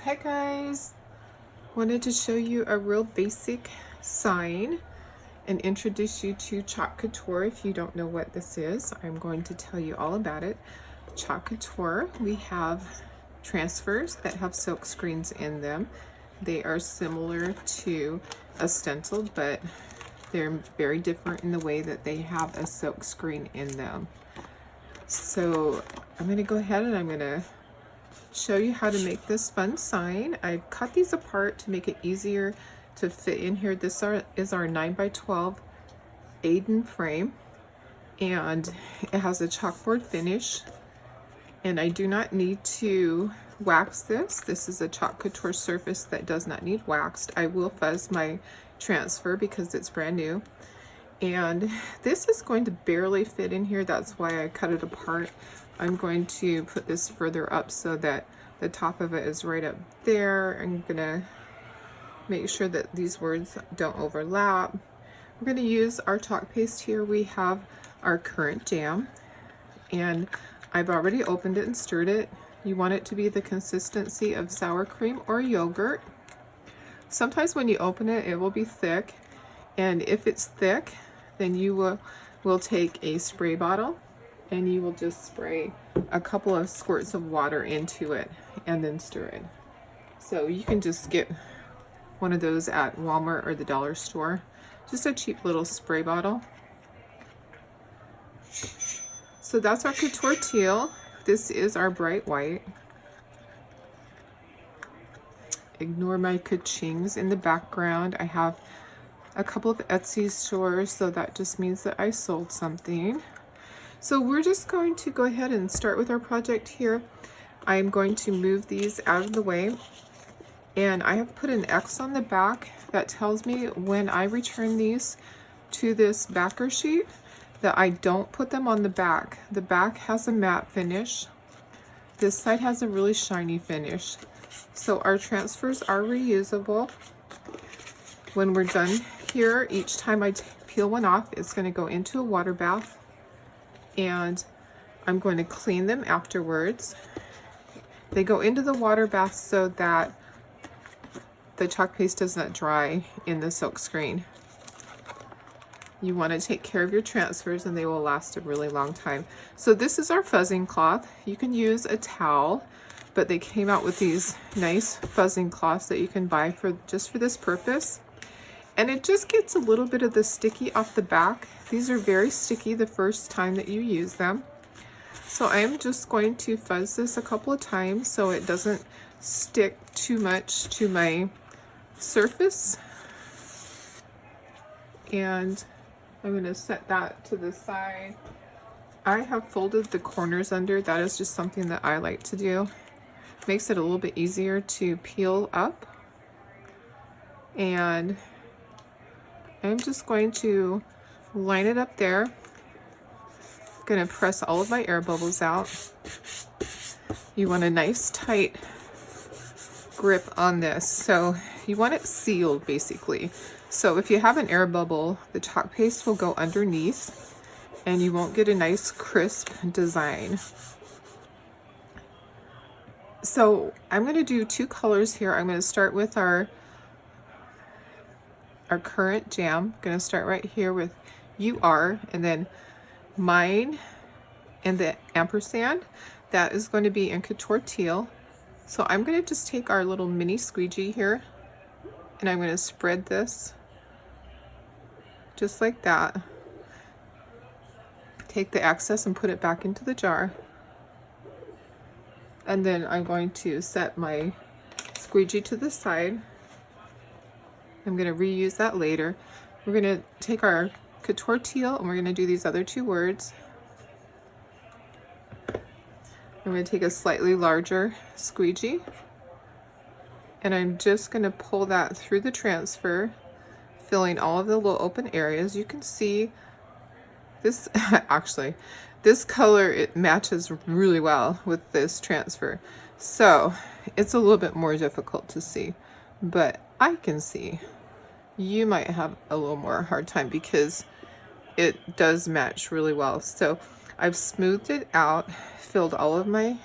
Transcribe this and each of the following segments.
Hi guys, wanted to show you a real basic sign and introduce you to Chalk Couture. If you don't know what this is, I'm going to tell you all about it. Chalk Couture, we have transfers that have silk screens in them. They are similar to a stencil, but they're very different in the way that they have a silk screen in them. So I'm going to go ahead and I'm going to show you how to make this fun sign. I've cut these apart to make it easier to fit in here. This is our 9x12 Aden frame, and it has a chalkboard finish, and I do not need to wax this. This is a Chalk Couture surface that does not need waxed. I will fuzz my transfer because it's brand new, and this is going to barely fit in here. That's why I cut it apart. I'm going to put this further up so that the top of it is right up there. I'm gonna make sure that these words don't overlap. We're gonna use our chalk paste here. We have our currant jam, and I've already opened it and stirred it. You want it to be the consistency of sour cream or yogurt. Sometimes when you open it, it will be thick, and if it's thick, then you will take a spray bottle and you will just spray a couple of squirts of water into it and then stir it. So you can just get one of those at Walmart or the dollar store, just a cheap little spray bottle. So that's our Couture teal. This is our bright white. Ignore my ka-chings in the background. I have a couple of Etsy stores, so that just means that I sold something. So we're just going to go ahead and start with our project here. I'm going to move these out of the way, and I have put an X on the back that tells me when I return these to this backer sheet that I don't put them on the back. The back has a matte finish. This side has a really shiny finish. So our transfers are reusable. When we're done here, each time I peel one off, it's going to go into a water bath, and I'm going to clean them afterwards. They go into the water bath so that the chalk paste does not dry in the silk screen. You want to take care of your transfers and they will last a really long time. So this is our fuzzing cloth. You can use a towel, but they came out with these nice fuzzing cloths that you can buy for just for this purpose. And it just gets a little bit of the sticky off the back. These are very sticky the first time that you use them. So I'm just going to fuzz this a couple of times so it doesn't stick too much to my surface. And I'm going to set that to the side. I have folded the corners under. That is just something that I like to do. Makes it a little bit easier to peel up. And I'm just going to line it up there. I'm going to press all of my air bubbles out. You want a nice tight grip on this. So you want it sealed basically. So if you have an air bubble, the chalk paste will go underneath and you won't get a nice crisp design. So I'm going to do two colors here. I'm going to start with our currant jam. I'm going to start right here with UR, and then mine and the ampersand, that is going to be in Couture teal. So I'm going to just take our little mini squeegee here and I'm going to spread this just like that. Take the excess and put it back into the jar. And then I'm going to set my squeegee to the side. I'm going to reuse that later. We're going to take our Couture teal and we're going to do these other two words. I'm going to take a slightly larger squeegee and I'm just going to pull that through the transfer, filling all of the little open areas. You can see this actually, this color, it matches really well with this transfer. So it's a little bit more difficult to see, but I can see. You might have a little more hard time because it does match really well. So I've smoothed it out, filled all of my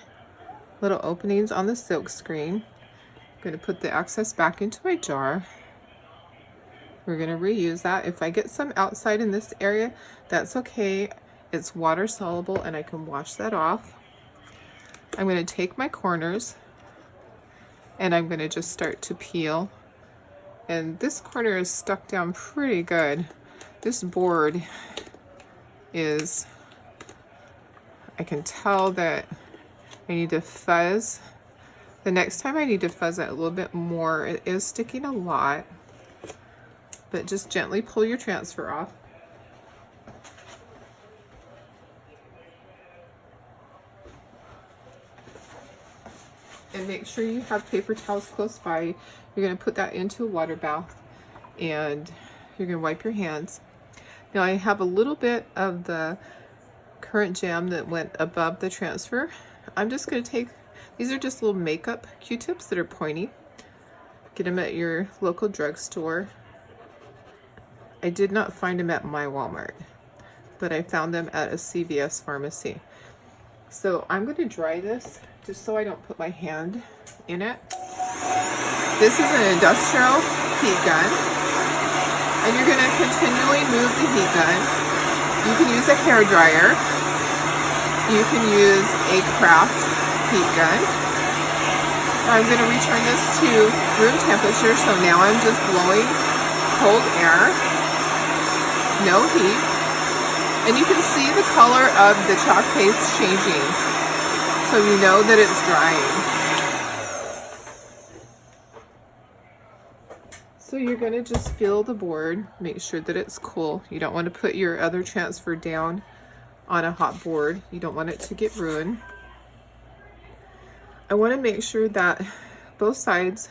little openings on the silk screen, I'm going to put the excess back into my jar. We're going to reuse that. If I get some outside in this area, that's okay. It's water soluble and I can wash that off. I'm going to take my corners and I'm going to just start to peel. And this corner is stuck down pretty good. This board is, I can tell that I need to fuzz. The next time I need to fuzz it a little bit more. It is sticking a lot, but just gently pull your transfer off. And make sure you have paper towels close by. You're going to put that into a water bath and you're going to wipe your hands. Now I have a little bit of the current jam that went above the transfer. I'm just going to take, these are just little makeup Q-tips that are pointy. Get them at your local drugstore. I did not find them at my Walmart, but I found them at a CVS pharmacy. So I'm going to dry this just so I don't put my hand in it. This is an industrial heat gun, and you're going to continually move the heat gun. You can use a hair dryer. You can use a craft heat gun. I'm going to return this to room temperature, so now I'm just blowing cold air, no heat. And you can see the color of the chalk paste changing, so you know that it's drying. So you're going to just feel the board, make sure that it's cool. You don't want to put your other transfer down on a hot board. You don't want it to get ruined. I want to make sure that both sides,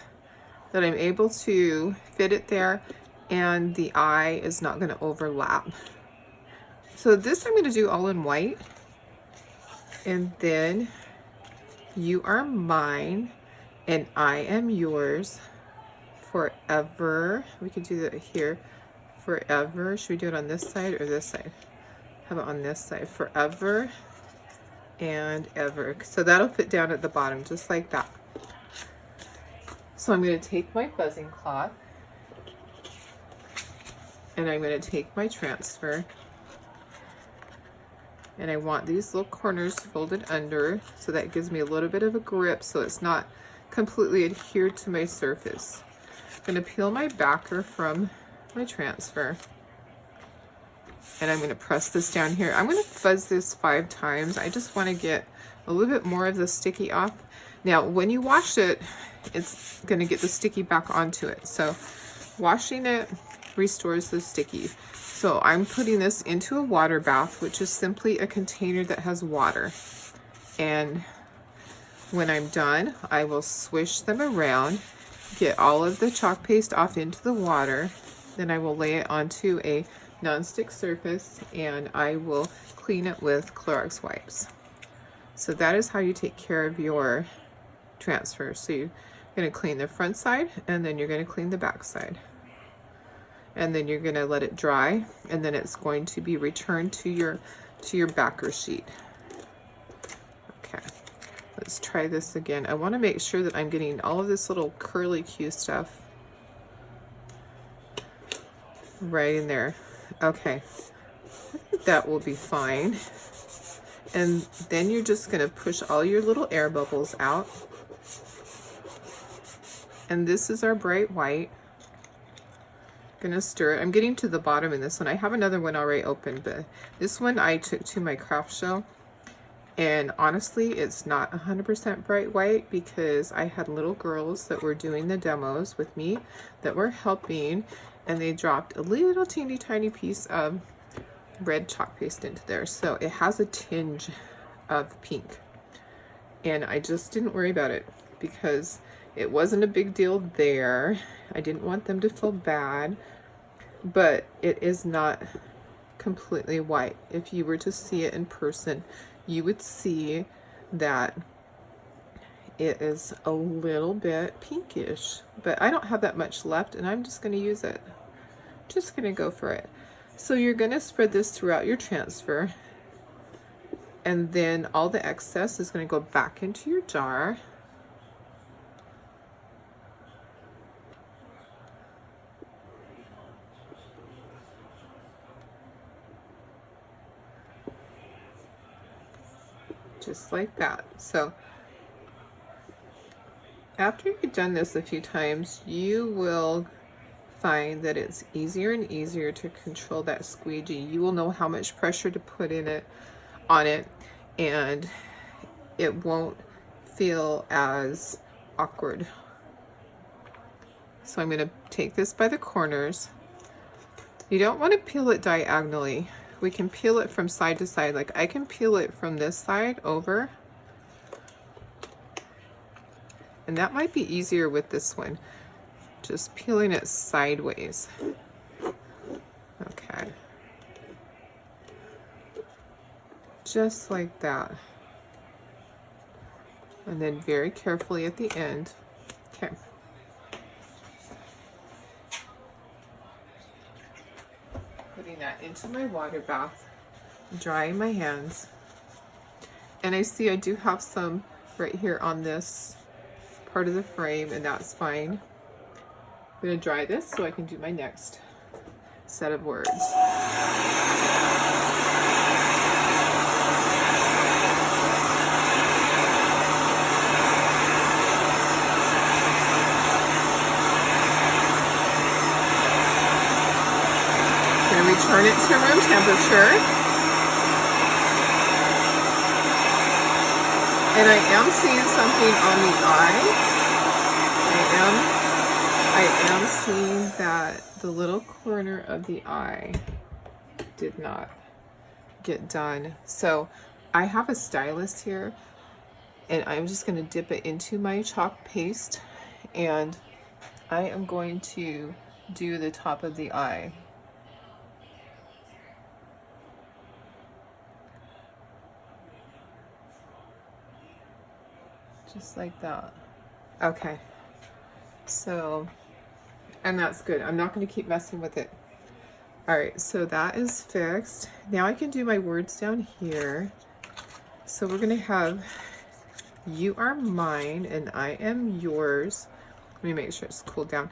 that I'm able to fit it there and the eye is not going to overlap. So this I'm going to do all in white, and then you are mine and I am yours forever. We could do that here, forever. Should we do it on this side or this side? How about on this side? Forever and ever. So that'll fit down at the bottom just like that. So I'm going to take my fuzzing cloth and I'm going to take my transfer, and I want these little corners folded under so that gives me a little bit of a grip so it's not completely adhered to my surface. I'm going to peel my backer from my transfer, and I'm going to press this down here. I'm going to fuzz this 5 times. I just want to get a little bit more of the sticky off. Now when you wash it, it's going to get the sticky back onto it, so washing it restores the sticky. So I'm putting this into a water bath, which is simply a container that has water, and when I'm done I will swish them around, get all of the chalk paste off into the water, then I will lay it onto a non-stick surface and I will clean it with Clorox wipes. So that is how you take care of your transfer. So you're going to clean the front side and then you're going to clean the back side. And then you're going to let it dry, and then it's going to be returned to your backer sheet. Okay, let's try this again. I want to make sure that I'm getting all of this little curly Q stuff right in there. Okay, I think that will be fine. And then you're just going to push all your little air bubbles out. And this is our bright white. Gonna stir it. I'm getting to the bottom in this one. I have another one already open, but this one I took to my craft show, and honestly it's not 100% bright white because I had little girls that were doing the demos with me that were helping, and they dropped a little teeny tiny piece of red chalk paste into there, so it has a tinge of pink, and I just didn't worry about it because it wasn't a big deal there. I didn't want them to feel bad, but it is not completely white. If you were to see it in person, you would see that it is a little bit pinkish, but I don't have that much left and I'm just going to use it. Just going to go for it. So you're going to spread this throughout your transfer, and then all the excess is going to go back into your jar. just like that. So after you've done this a few times, you will find that it's easier and easier to control that squeegee. You will know how much pressure to put on it, and it won't feel as awkward. So I'm going to take this by the corners. You don't want to peel it diagonally. We can peel it from side to side. Like I can peel it from this side over, and that might be easier with this one. Just peeling it sideways. Okay. Just like that. And then very carefully at the end. Okay. Putting that into my water bath, drying my hands. And I see I do have some right here on this part of the frame, and that's fine. I'm going to dry this so I can do my next set of words. Going to return it to room temperature. And I am seeing something on the eye. I am seeing that the little corner of the eye did not get done. So I have a stylus here, and I'm just going to dip it into my chalk paste, and I am going to do the top of the eye. Just like that. Okay. So, and that's good. I'm not going to keep messing with it. All right, so that is fixed. Now I can do my words down here. So we're going to have, you are mine and I am yours. Let me make sure it's cooled down.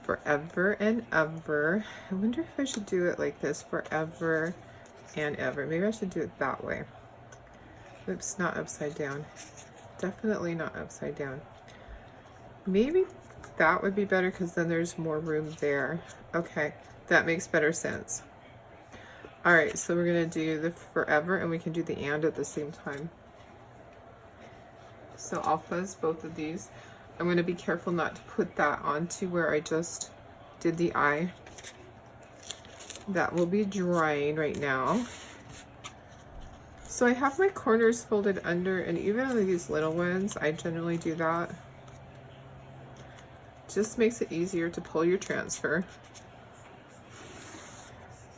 Forever and ever. I wonder if I should do it like this, forever and ever. Maybe I should do it that way. Oops, not upside down. Definitely not upside down. Maybe that would be better because then there's more room there. Okay, that makes better sense. All right, so we're gonna do the forever, and we can do the and at the same time. So I'll fuzz both of these. I'm gonna be careful not to put that onto where I just did the eye. That will be drying right now. So I have my corners folded under, and even on these little ones, I generally do that. Just makes it easier to pull your transfer.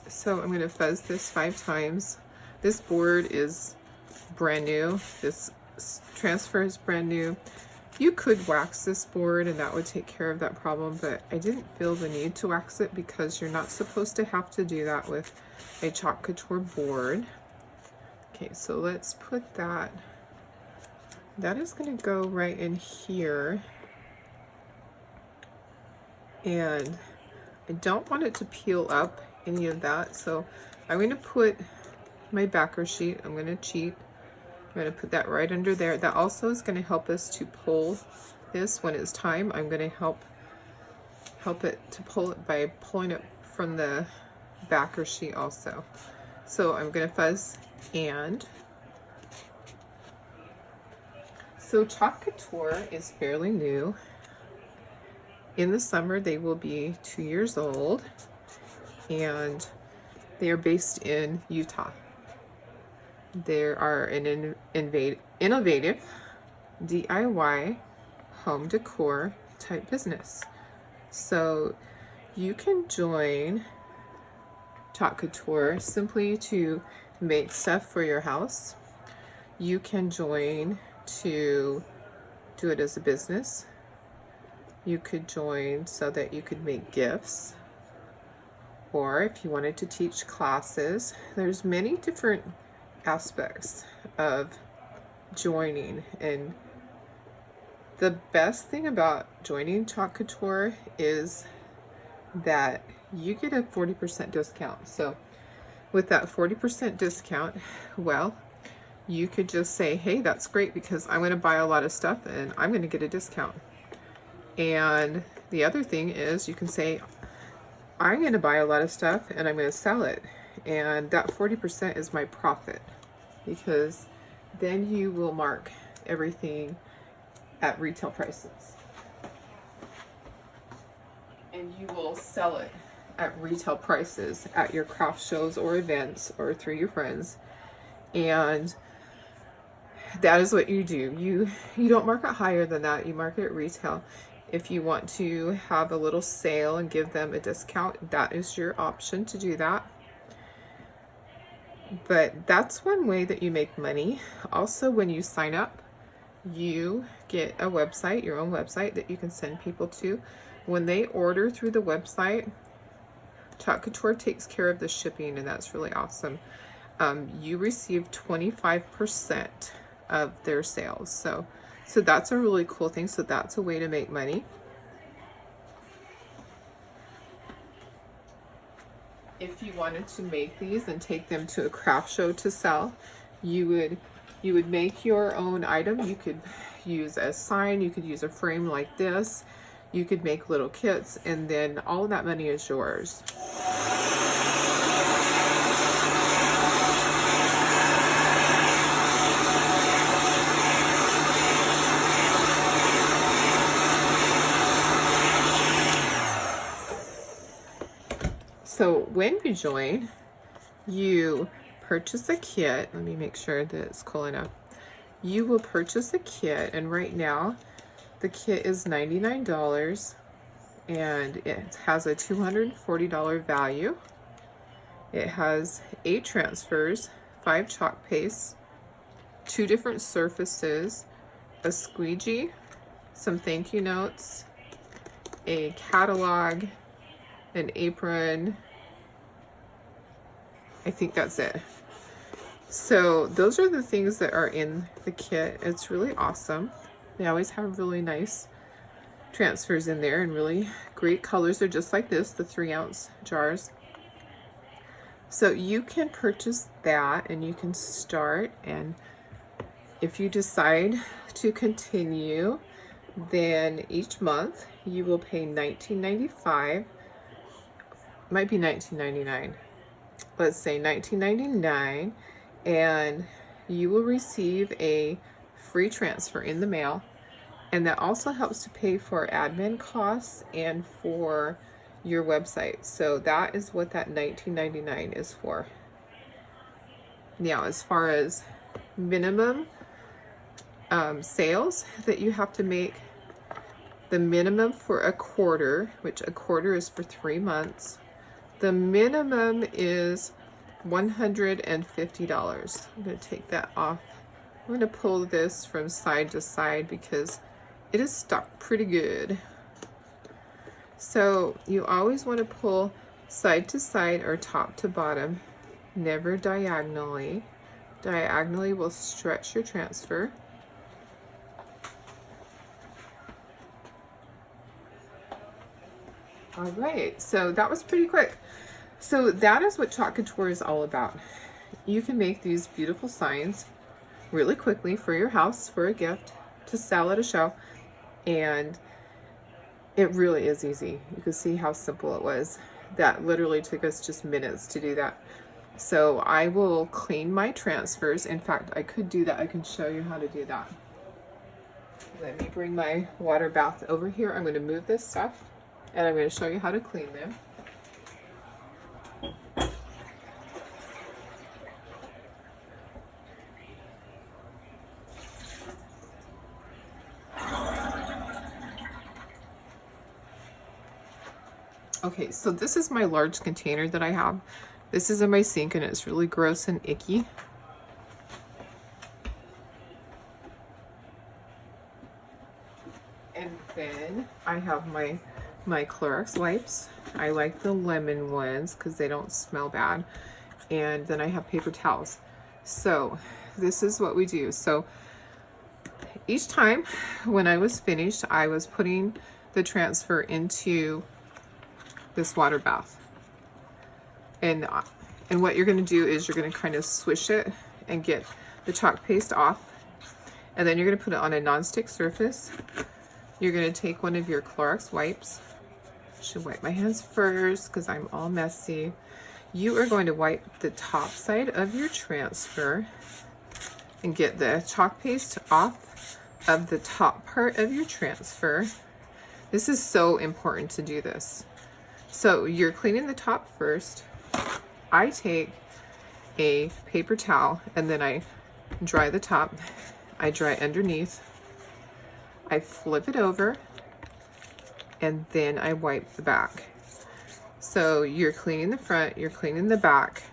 So I'm going to fuzz this 5 times. This board is brand new. This transfer is brand new. You could wax this board and that would take care of that problem, but I didn't feel the need to wax it because you're not supposed to have to do that with a Chalk Couture board. Okay, so let's put that. That is going to go right in here. And I don't want it to peel up any of that, so I'm going to put my backer sheet. I'm going to cheat. I'm going to put that right under there. That also is going to help us to pull this when it's time. I'm going to help it to pull it by pulling it from the backer sheet also. So I'm going to fuzz and. So Chalk Couture is fairly new. In the summer, they will be 2 years old, and they are based in Utah. They are an innovative DIY home decor type business. So you can join Chalk Couture simply to make stuff for your house. You can join to do it as a business. You could join so that you could make gifts, or if you wanted to teach classes. There's many different aspects of joining, and the best thing about joining Chalk Couture is that you get a 40% discount. So with that 40% discount, well, you could just say, hey, that's great because I'm going to buy a lot of stuff and I'm going to get a discount. And the other thing is you can say, I'm going to buy a lot of stuff and I'm going to sell it. And that 40% is my profit, because then you will mark everything at retail prices. And you will sell it at retail prices at your craft shows or events or through your friends. And that is what you do. You don't mark it higher than that. You mark it at retail. If you want to have a little sale and give them a discount, that is your option to do that. But that's one way that you make money. Also, when you sign up, you get a website, your own website that you can send people to. When they order through the website, Chalk Couture takes care of the shipping, and that's really awesome. You receive 25% of their sales. So that's a really cool thing. So that's a way to make money. If you wanted to make these and take them to a craft show to sell, you would make your own item. You could use a sign, you could use a frame like this, you could make little kits, and then all of that money is yours. So when you join, you purchase a kit. Let me make sure that it's cool enough. You will purchase a kit, and right now the kit is $99 and it has a $240 value. It has 8 transfers, 5 chalk pastes, 2 different surfaces, a squeegee, some thank you notes, a catalog, an apron. I think that's it. So those are the things that are in the kit. It's really awesome. They always have really nice transfers in there and really great colors. They're just like this, the 3-ounce jars. So you can purchase that and you can start, and if you decide to continue, then each month you will pay $19.95. Might be $19.99. Let's say $19.99, and you will receive a free transfer in the mail, and that also helps to pay for admin costs and for your website. So that is what that $19.99 is for. Now, as far as minimum sales that you have to make, the minimum for a quarter, which a quarter is for 3 months, the minimum is $150. I'm going to take that off. I'm going to pull this from side to side because it is stuck pretty good. So you always want to pull side to side or top to bottom, never diagonally. Diagonally will stretch your transfer. All right, so that was pretty quick. So that is what Chalk Couture is all about. You can make these beautiful signs really quickly for your house, for a gift, to sell at a show, and it really is easy. You can see how simple it was. That literally took us just minutes to do that. So I will clean my transfers. In fact, I could do that. I can show you how to do that. Let me bring my water bath over here. I'm going to move this stuff, and I'm going to show you how to clean them. Okay, so this is my large container that I have. This is in my sink and it's really gross and icky. And then I have my Clorox wipes. I like the lemon ones because they don't smell bad. And then I have paper towels. So this is what we do. So each time when I was finished, I was putting the transfer into this water bath. And what you're going to do is you're going to kind of swish it and get the chalk paste off. And then you're going to put it on a non-stick surface. You're going to take one of your Clorox wipes. I should wipe my hands first because I'm all messy. You are going to wipe the top side of your transfer and get the chalk paste off of the top part of your transfer. This is so important to do this. So you're cleaning the top first. I take a paper towel and then I dry the top. I dry underneath. I flip it over and then I wipe the back. So you're cleaning the front, you're cleaning the back,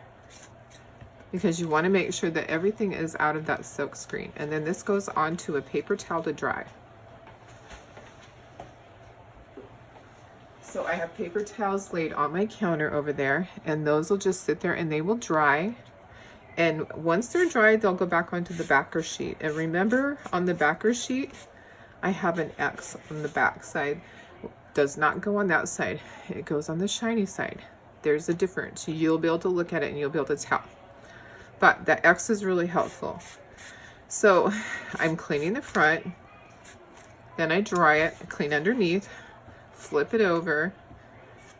because you want to make sure that everything is out of that silk screen. And then this goes onto a paper towel to dry. So I have paper towels laid on my counter over there, and those will just sit there and they will dry. And once they're dry, they'll go back onto the backer sheet. And remember, on the backer sheet, I have an X on the back side. Does not go on that side. It goes on the shiny side. There's a difference. You'll be able to look at it and you'll be able to tell. But that X is really helpful. So I'm cleaning the front, then I dry it, clean underneath, flip it over,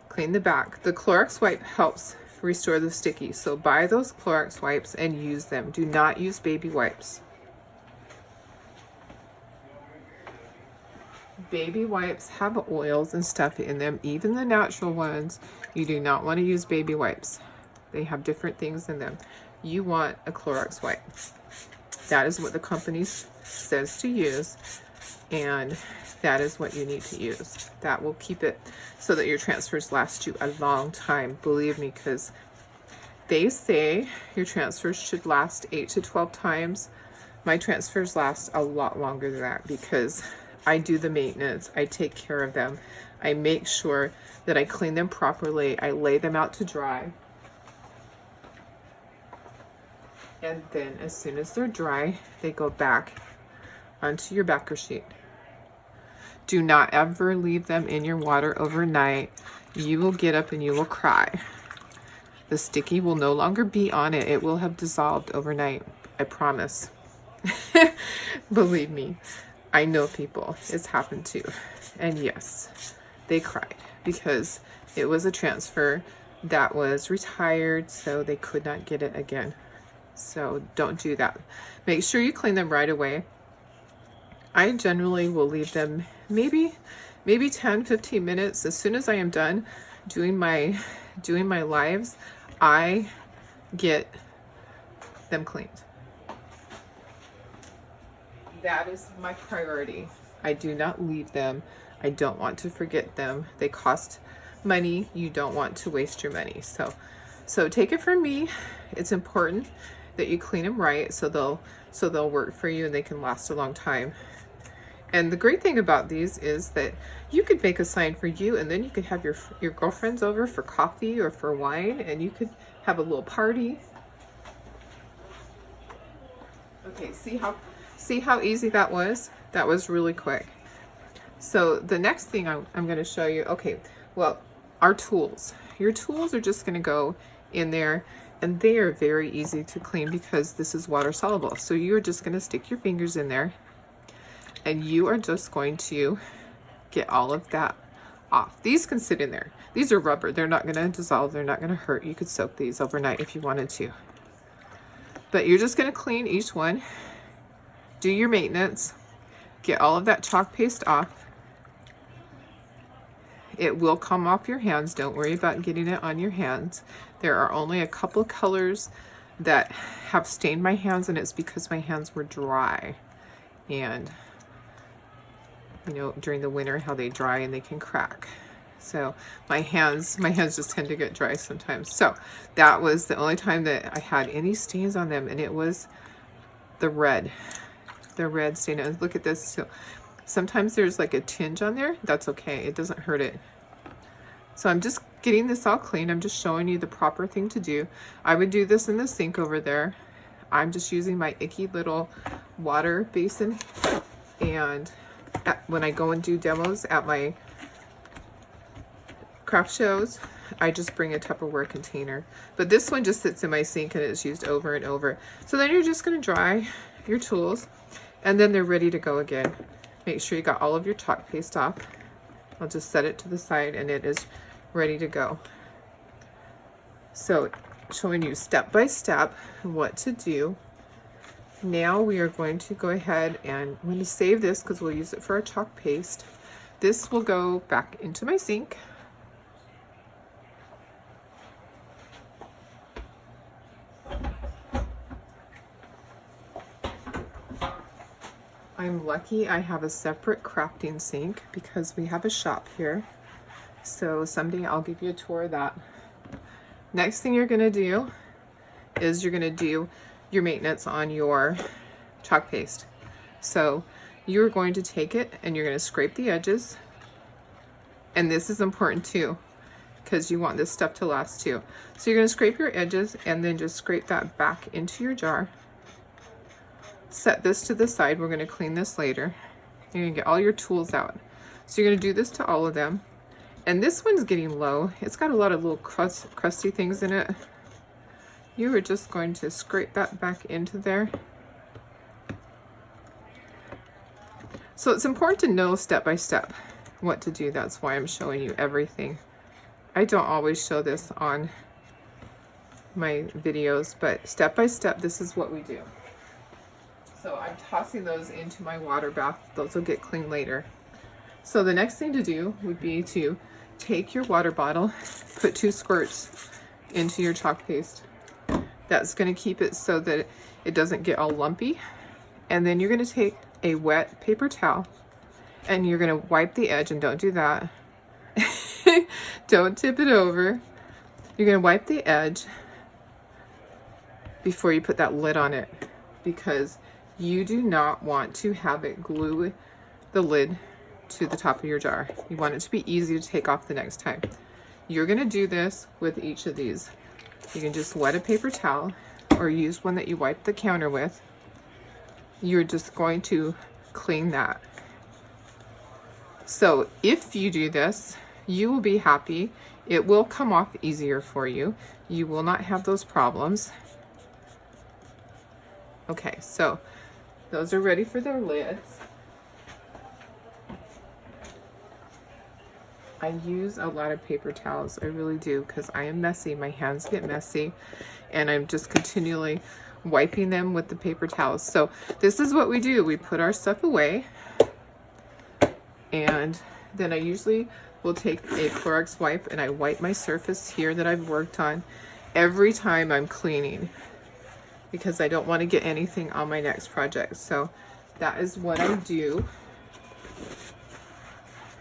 clean the back. The Clorox wipe helps restore the sticky. So buy those Clorox wipes and use them. Do not use baby wipes. Baby wipes have oils and stuff in them, even the natural ones. You do not want to use baby wipes. They have different things in them. You want a Clorox wipe. That is what the company says to use, and that is what you need to use. That will keep it so that your transfers last you a long time. Believe me, because they say your transfers should last 8 to 12 times. My transfers last a lot longer than that because I do the maintenance. I take care of them. I make sure that I clean them properly. I lay them out to dry. And then as soon as they're dry, they go back onto your backer sheet. Do not ever leave them in your water overnight. You will get up and you will cry. The sticky will no longer be on it. It will have dissolved overnight. I promise. Believe me. I know people, it's happened to, and yes, they cried because it was a transfer that was retired, so they could not get it again. So don't do that. Make sure you clean them right away. I generally will leave them maybe 10-15 minutes. As soon as I am done doing my lives, I get them cleaned. That is my priority. I do not leave them. I don't want to forget them. They cost money. You don't want to waste your money. So take it from me. It's important that you clean them right so they'll work for you and they can last a long time. And the great thing about these is that you could make a sign for you, and then you could have your girlfriends over for coffee or for wine, and you could have a little party. Okay, see how easy that was? That was really quick. So the next thing I'm going to show you, okay, well, our tools. Your tools are just going to go in there, and they are very easy to clean because this is water soluble. So you're just going to stick your fingers in there, and you are just going to get all of that off. These can sit in there. These are rubber. They're not going to dissolve. They're not going to hurt. You could soak these overnight if you wanted to. But you're just going to clean each one. Do your maintenance, get all of that chalk paste off. It will come off your hands. Don't worry about getting it on your hands. There are only a couple colors that have stained my hands, and it's because my hands were dry. And you know, during the winter, how they dry and they can crack. So my hands just tend to get dry sometimes. So that was the only time that I had any stains on them, and it was the red stain. And look at this. So sometimes there's like a tinge on there. That's okay. It doesn't hurt it. So I'm just getting this all clean. I'm just showing you the proper thing to do. I would do this in the sink over there. I'm just using my icky little water basin. And when I go and do demos at my craft shows, I just bring a Tupperware container. But this one just sits in my sink and it's used over and over. So then you're just going to dry your tools and then they're ready to go again. Make sure you got all of your chalk paste off. I'll just set it to the side and it is ready to go. So showing you step by step what to do. Now we are going to go ahead and I'm going to save this because we'll use it for our chalk paste. This will go back into my sink. I'm lucky I have a separate crafting sink because we have a shop here. So someday I'll give you a tour of that. Next thing you're going to do is you're going to do your maintenance on your chalk paste. So you're going to take it and you're going to scrape the edges. And this is important too because you want this stuff to last too. So you're going to scrape your edges and then just scrape that back into your jar. Set this to the side. We're going to clean this later. You're going to get all your tools out. So you're going to do this to all of them. And this one's getting low. It's got a lot of little crusty things in it. You are just going to scrape that back into there. So it's important to know step by step what to do. That's why I'm showing you everything. I don't always show this on my videos, but step by step, this is what we do. So I'm tossing those into my water bath. Those will get clean later. So the next thing to do would be to take your water bottle, put 2 squirts into your chalk paste. That's going to keep it so that it doesn't get all lumpy. And then you're going to take a wet paper towel and you're going to wipe the edge, and don't do that. Don't tip it over. You're going to wipe the edge before you put that lid on it, because you do not want to have it glue the lid to the top of your jar. You want it to be easy to take off the next time. You're going to do this with each of these. You can just wet a paper towel or use one that you wipe the counter with. You're just going to clean that. So if you do this, you will be happy. It will come off easier for you. You will not have those problems. Okay, so those are ready for their lids. I use a lot of paper towels, I really do, because I am messy. My hands get messy and I'm just continually wiping them with the paper towels. So this is what we do. We put our stuff away, and then I usually will take a Clorox wipe and I wipe my surface here that I've worked on every time I'm cleaning, because I don't want to get anything on my next project. So that is what I do.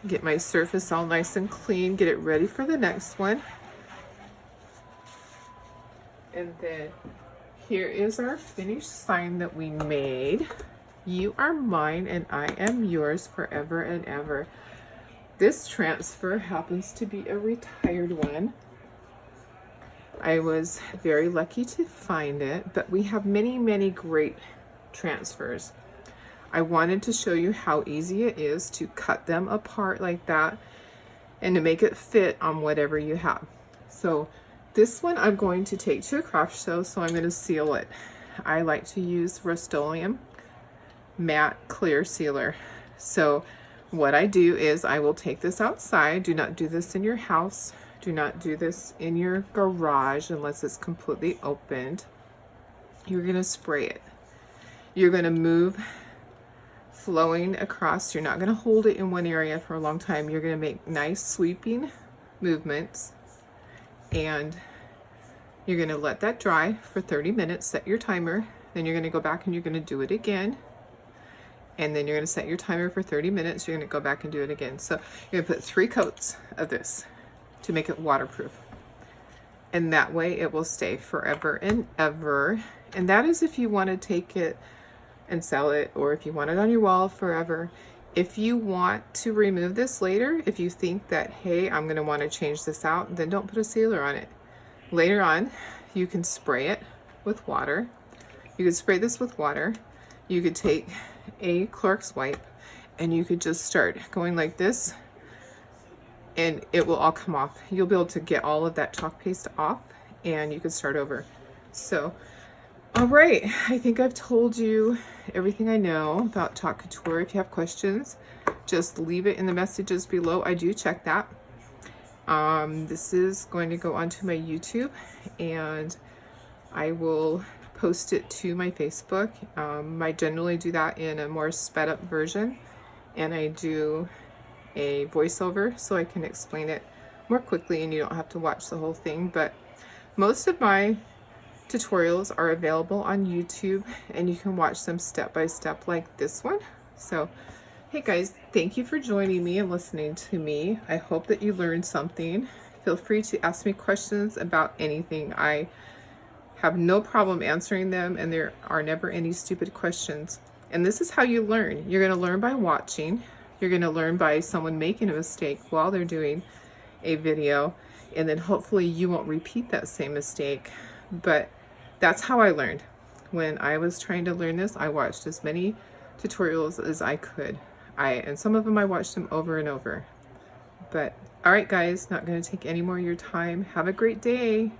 Get my surface all nice and clean, get it ready for the next one. And then here is our finished sign that we made. You are mine and I am yours forever and ever. This transfer happens to be a retired one. I was very lucky to find it, but we have many, many great transfers. I wanted to show you how easy it is to cut them apart like that and to make it fit on whatever you have. So this one I'm going to take to a craft show, so I'm going to seal it. I like to use Rust-Oleum matte clear sealer. So what I do is I will take this outside. Do not do this in your house. Do not do this in your garage unless it's completely opened. You're going to spray it. You're going to move flowing across. You're not going to hold it in one area for a long time. You're going to make nice sweeping movements, and you're going to let that dry for 30 minutes. Set your timer. Then you're going to go back and you're going to do it again. And then you're going to set your timer for 30 minutes. You're going to go back and do it again. So you're going to put 3 coats of this to make it waterproof. And that way it will stay forever and ever. And that is if you want to take it and sell it, or if you want it on your wall forever. If you want to remove this later, if you think that, hey, I'm going to want to change this out, then don't put a sealer on it. Later on, you can spray it with water. You could spray this with water. You could take a Clorox wipe and you could just start going like this and it will all come off. You'll be able to get all of that chalk paste off and you can start over. So, all right, I think I've told you everything I know about Chalk Couture. If you have questions, just leave it in the messages below. I do check that. This is going to go onto my YouTube, and I will post it to my Facebook. I generally do that in a more sped up version, and I do a voiceover so I can explain it more quickly and you don't have to watch the whole thing. But most of my tutorials are available on YouTube, and you can watch them step by step like this one. So hey guys, thank you for joining me and listening to me. I hope that you learned something. Feel free to ask me questions about anything. I have no problem answering them, and there are never any stupid questions. And this is how you learn. You're going to learn by watching. You're going to learn by someone making a mistake while they're doing a video, and then hopefully you won't repeat that same mistake. But that's how I learned. When I was trying to learn this, I watched as many tutorials as I could. And some of them I watched them over and over. But all right guys, not going to take any more of your time. Have a great day.